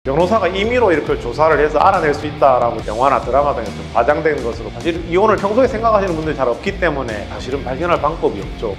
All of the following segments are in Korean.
변호사가 임의로 이렇게 조사를 해서 알아낼 수 있다라고 영화나 드라마 등에서 좀 과장된 것으로, 사실 이혼을 평소에 생각하시는 분들이 잘 없기 때문에 사실은 발견할 방법이 없죠.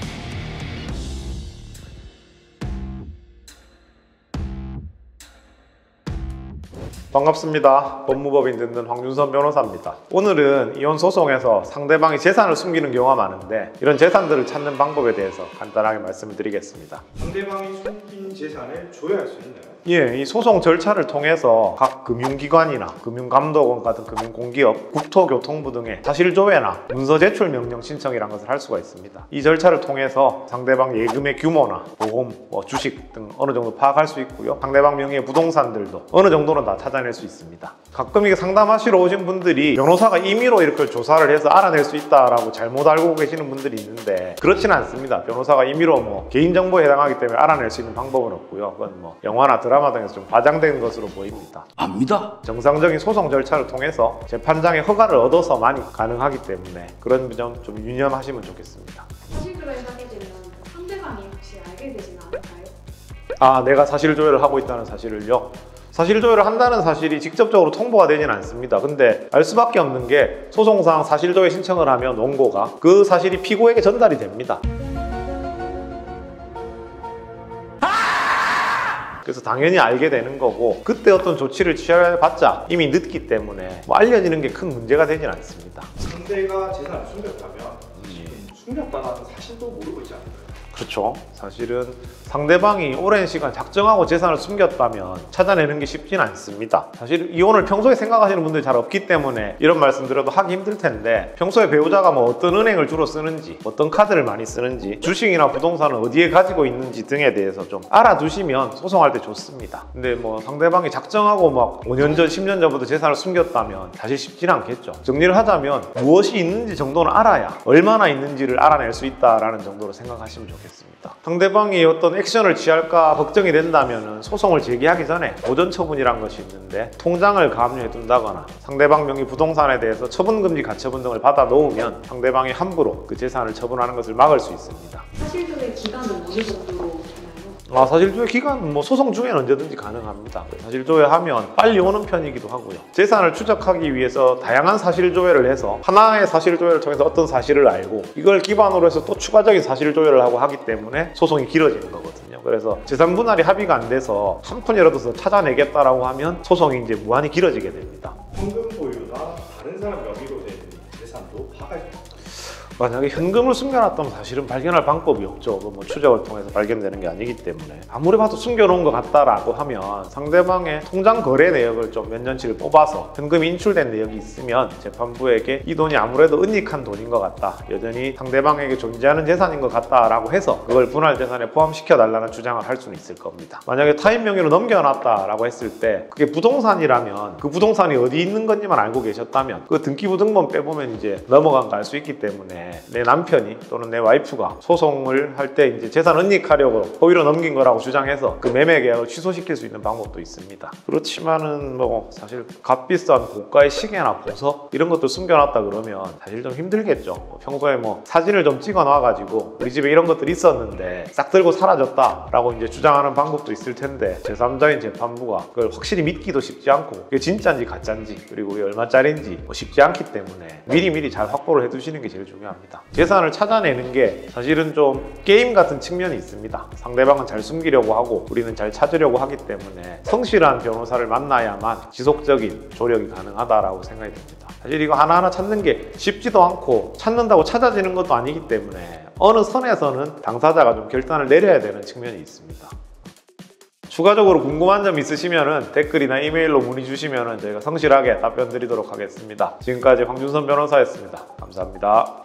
반갑습니다. 법무법인 듣는 황준선 변호사입니다. 오늘은 이혼 소송에서 상대방이 재산을 숨기는 경우가 많은데 이런 재산들을 찾는 방법에 대해서 간단하게 말씀을 드리겠습니다. 상대방이 숨긴 재산을 조회할 수 있나요? 이 소송 절차를 통해서 각 금융기관이나 금융감독원 같은 금융공기업, 국토교통부 등의 사실조회나 문서 제출 명령 신청이라는 것을 할 수가 있습니다. 이 절차를 통해서 상대방 예금의 규모나 보험, 주식 등 어느 정도 파악할 수 있고요. 상대방 명의의 부동산들도 어느 정도는 다 찾아낼 수 있습니다. 가끔 이게 상담하시러 오신 분들이 변호사가 임의로 이렇게 조사를 해서 알아낼 수 있다라고 잘못 알고 계시는 분들이 있는데 그렇지는 않습니다. 변호사가 임의로 개인정보에 해당하기 때문에 알아낼 수 있는 방법은 없고요. 그건 영화나 드라마 등에서 좀 과장된 것으로 보입니다. 압니다. 정상적인 소송 절차를 통해서 재판장의 허가를 얻어서만이 가능하기 때문에 그런 점 좀 유념하시면 좋겠습니다. 사실조회를 하게 되면 상대방이 혹시 알게 되지는 않을까요? 내가 사실조회를 하고 있다는 사실을요? 사실조회를 한다는 사실이 직접적으로 통보가 되지는 않습니다. 근데 알 수밖에 없는 게 소송상 사실조회 신청을 하면 원고가 그 사실이 피고에게 전달이 됩니다. 그래서 당연히 알게 되는 거고, 그때 어떤 조치를 취해봤자 이미 늦기 때문에 알려지는 게 큰 문제가 되진 않습니다. 상대가 재산을 숨겼다면 숨겼다는 사실도 모르고 있지 않을까요? 그렇죠. 사실은 상대방이 오랜 시간 작정하고 재산을 숨겼다면 찾아내는 게 쉽진 않습니다. 사실 이혼을 평소에 생각하시는 분들이 잘 없기 때문에 이런 말씀 드려도 하기 힘들 텐데, 평소에 배우자가 어떤 은행을 주로 쓰는지, 어떤 카드를 많이 쓰는지, 주식이나 부동산을 어디에 가지고 있는지 등에 대해서 좀 알아두시면 소송할 때 좋습니다. 근데 상대방이 작정하고 5년 전, 10년 전부터 재산을 숨겼다면 사실 쉽진 않겠죠. 정리를 하자면 무엇이 있는지 정도는 알아야 얼마나 있는지를 알아낼 수 있다라는 정도로 생각하시면 좋겠습니다. 상대방이 어떤 액션을 취할까 걱정이 된다면 소송을 제기하기 전에 보전 처분이란 것이 있는데, 통장을 가압류해 둔다거나 상대방 명의 부동산에 대해서 처분금지 가처분 등을 받아 놓으면 상대방이 함부로 그 재산을 처분하는 것을 막을 수 있습니다. 사실조회 기간은 어느 정도로 되나요? 사실조회 기간 소송 중에는 언제든지 가능합니다. 사실조회하면 빨리 오는 편이기도 하고요. 재산을 추적하기 위해서 다양한 사실조회를 해서 하나의 사실조회를 통해서 어떤 사실을 알고 이걸 기반으로 해서 또 추가적인 사실조회를 하고 하기 때문에 소송이 길어지는 거거든요. 그래서 재산 분할이 합의가 안 돼서 한 푼이라도 더 찾아내겠다라고 하면 소송이 이제 무한히 길어지게 됩니다. 현금 보유나 다른 사람 명의로 된 재산도 파악할 수 있습니다. 만약에 현금을 숨겨놨다면 사실은 발견할 방법이 없죠. 추적을 통해서 발견되는 게 아니기 때문에. 아무리 봐도 숨겨놓은 것 같다라고 하면 상대방의 통장 거래 내역을 좀 몇 년치를 뽑아서 현금이 인출된 내역이 있으면 재판부에게 이 돈이 아무래도 은닉한 돈인 것 같다, 여전히 상대방에게 존재하는 재산인 것 같다라고 해서 그걸 분할 재산에 포함시켜달라는 주장을 할 수는 있을 겁니다. 만약에 타인 명의로 넘겨놨다라고 했을 때 그게 부동산이라면 그 부동산이 어디 있는 건지만 알고 계셨다면 그 등기부등본 빼보면 이제 넘어간 거 알 수 있기 때문에 내 남편이 또는 내 와이프가 소송을 할 때 이제 재산 은닉하려고 허위로 넘긴 거라고 주장해서 그 매매 계약을 취소시킬 수 있는 방법도 있습니다. 그렇지만은 사실 값비싼 고가의 시계나 보석 이런 것들 숨겨놨다 그러면 사실 좀 힘들겠죠. 평소에 사진을 좀 찍어 놔가지고 우리 집에 이런 것들이 있었는데 싹 들고 사라졌다라고 이제 주장하는 방법도 있을 텐데, 제3자인 재판부가 그걸 확실히 믿기도 쉽지 않고 그게 진짜인지 가짜인지 그리고 그게 얼마짜리인지 쉽지 않기 때문에 미리미리 잘 확보를 해두시는 게 제일 중요합니다. 재산을 찾아내는 게 사실은 좀 게임 같은 측면이 있습니다. 상대방은 잘 숨기려고 하고 우리는 잘 찾으려고 하기 때문에 성실한 변호사를 만나야만 지속적인 조력이 가능하다라고 생각이 듭니다. 사실 이거 하나하나 찾는 게 쉽지도 않고 찾는다고 찾아지는 것도 아니기 때문에 어느 선에서는 당사자가 좀 결단을 내려야 되는 측면이 있습니다. 추가적으로 궁금한 점 있으시면 댓글이나 이메일로 문의 주시면 저희가 성실하게 답변 드리도록 하겠습니다. 지금까지 황준선 변호사였습니다. 감사합니다.